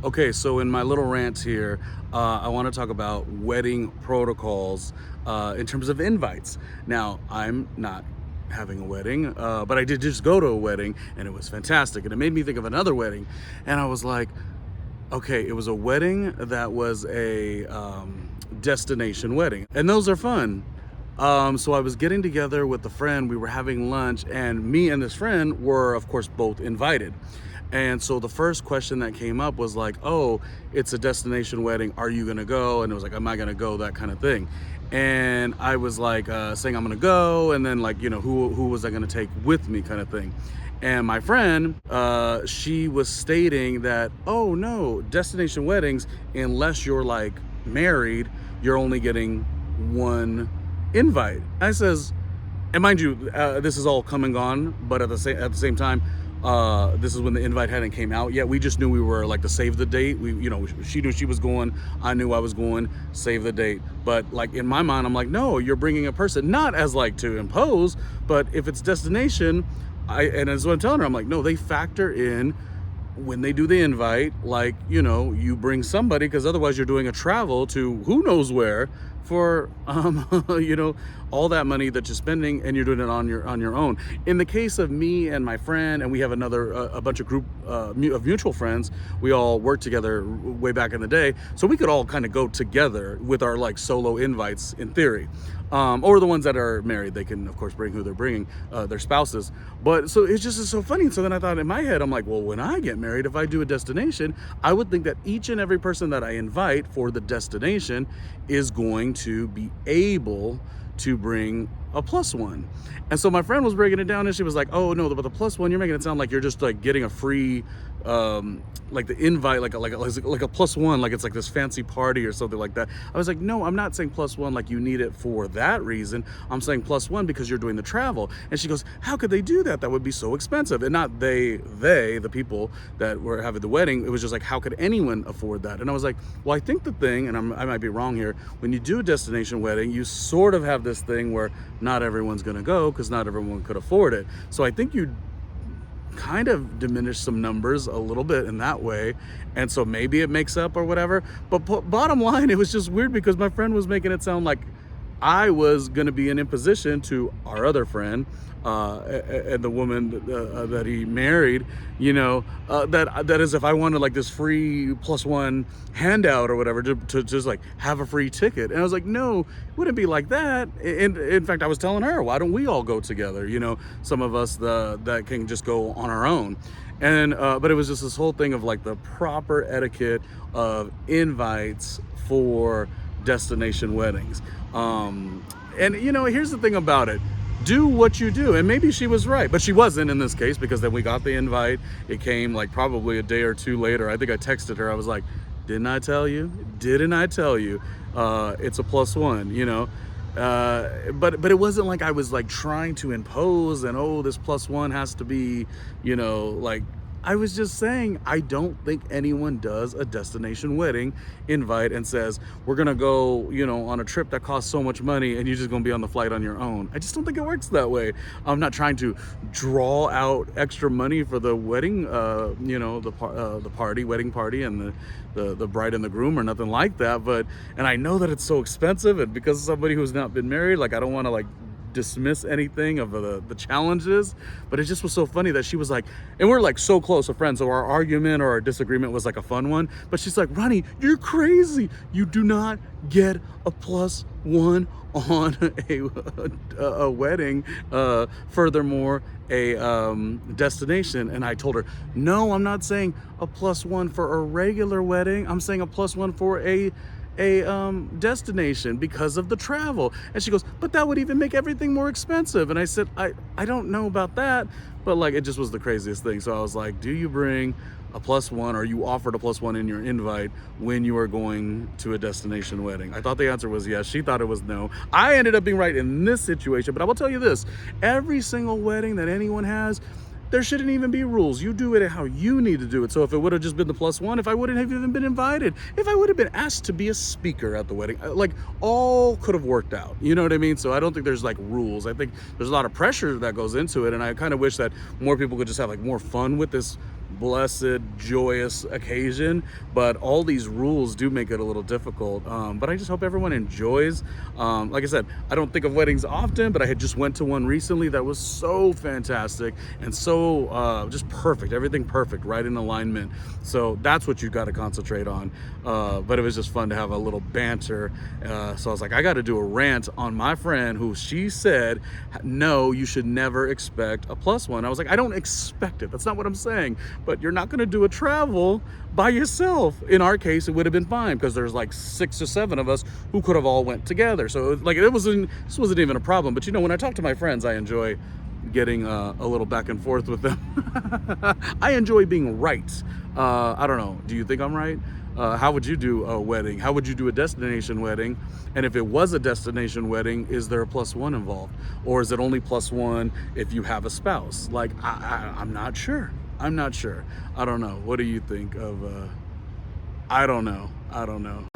Okay, so in my little rant here, I want to talk about wedding protocols in terms of invites. Now, I'm not having a wedding, but I did just go to a wedding, and it was fantastic. And it made me think of another wedding, and I was like, okay, it was a wedding that was a destination wedding, and those are fun. So I was getting together with a friend, we were having lunch, and me and this friend were, of course, both invited. And so the first question that came up was like, oh, it's a destination wedding, are you gonna go? And it was like, am I gonna go? That kind of thing. And I was like saying I'm gonna go, and then like, who was I gonna take with me kind of thing. And my friend, she was stating that, oh no, destination weddings, unless you're like married, you're only getting one invite. I says, and mind you, this is all come and gone, but at the same time, this is when the invite hadn't came out yet. We just knew we were like to save the date. She knew she was going, I knew I was going, save the date. But like in my mind, I'm like, no, you're bringing a person, not as like to impose, but if it's destination, and as I'm telling her, I'm like, no, they factor in when they do the invite, like, you bring somebody, because otherwise you're doing a travel to who knows where for all that money that you're spending, and you're doing it on your own. In the case of me and my friend, and we have a bunch of group of mutual friends, we all worked together way back in the day, so we could all kind of go together with our like solo invites in theory. Or the ones that are married, they can of course bring who they're bringing, their spouses. But so it's just so funny. So then I thought in my head, I'm like, well, when I get married, if I do a destination, I would think that each and every person that I invite for the destination is going to be able to bring a plus one. And so my friend was breaking it down, and she was like, oh no, but the plus one, you're making it sound like you're just like getting a free like the invite, like a plus one, like it's like this fancy party or something like that. I was like, no, I'm not saying plus one like you need it for that reason. I'm saying plus one because you're doing the travel. And she goes, how could they do that? That would be so expensive. And not the people that were having the wedding, it was just like, how could anyone afford that? And I was like, well, I think the thing, and I might be wrong here, when you do a destination wedding, you sort of have this thing where not everyone's gonna go because not everyone could afford it. So I think you kind of diminish some numbers a little bit in that way, and so maybe it makes up or whatever. But bottom line, it was just weird because my friend was making it sound like I was going to be in imposition to our other friend and the woman that he married, that is, if I wanted like this free plus one handout or whatever to just like have a free ticket. And I was like, no, it wouldn't be like that. And in fact, I was telling her, why don't we all go together? Some of us that can just go on our own. And but it was just this whole thing of like the proper etiquette of invites for destination weddings. And here's the thing about it. Do what you do. And maybe she was right, but she wasn't in this case, because then we got the invite. It came like probably a day or two later. I think I texted her. I was like, didn't I tell you? It's a plus one, but it wasn't like I was like trying to impose and, oh, this plus one has to be, like, I was just saying, I don't think anyone does a destination wedding invite and says, we're going to go, on a trip that costs so much money and you're just going to be on the flight on your own. I just don't think it works that way. I'm not trying to draw out extra money for the wedding, the wedding party and the bride and the groom or nothing like that. And I know that it's so expensive, and because of somebody who's not been married, like I don't want to like dismiss anything of the challenges, but it just was so funny that she was like, and we're like so close of friends, so our argument or our disagreement was like a fun one, but she's like, Ronnie, you're crazy, you do not get a plus one on a wedding, furthermore a destination. And I told her, no, I'm not saying a plus one for a regular wedding, I'm saying a plus one for a destination because of the travel. And she goes, but that would even make everything more expensive. And I said, I don't know about that, but like it just was the craziest thing. So I was like, do you bring a plus one, or you offered a plus one in your invite when you are going to a destination wedding? I thought the answer was yes. She thought it was no. I ended up being right in this situation, but I will tell you this, every single wedding that anyone has, there shouldn't even be rules. You do it how you need to do it. So if it would have just been the plus one, if I wouldn't have even been invited, if I would have been asked to be a speaker at the wedding, like all could have worked out. You know what I mean? So I don't think there's like rules. I think there's a lot of pressure that goes into it. And I kind of wish that more people could just have like more fun with this blessed, joyous occasion, but all these rules do make it a little difficult. But I just hope everyone enjoys. Like I said, I don't think of weddings often, but I had just went to one recently that was so fantastic and so just perfect, everything perfect, right in alignment. So that's what you got to concentrate on. But it was just fun to have a little banter. So I was like, I got to do a rant on my friend who she said, no, you should never expect a plus one. I was like, I don't expect it. That's not what I'm saying. But you're not going to do a travel by yourself. In our case, it would have been fine because there's like 6 or 7 of us who could have all went together. So like this wasn't even a problem. But when I talk to my friends, I enjoy getting a little back and forth with them. I enjoy being right. I don't know. Do you think I'm right? How would you do a wedding? How would you do a destination wedding? And if it was a destination wedding, is there a plus one involved? Or is it only plus one if you have a spouse? Like, I'm not sure. I'm not sure. I don't know. What do you think of, I don't know.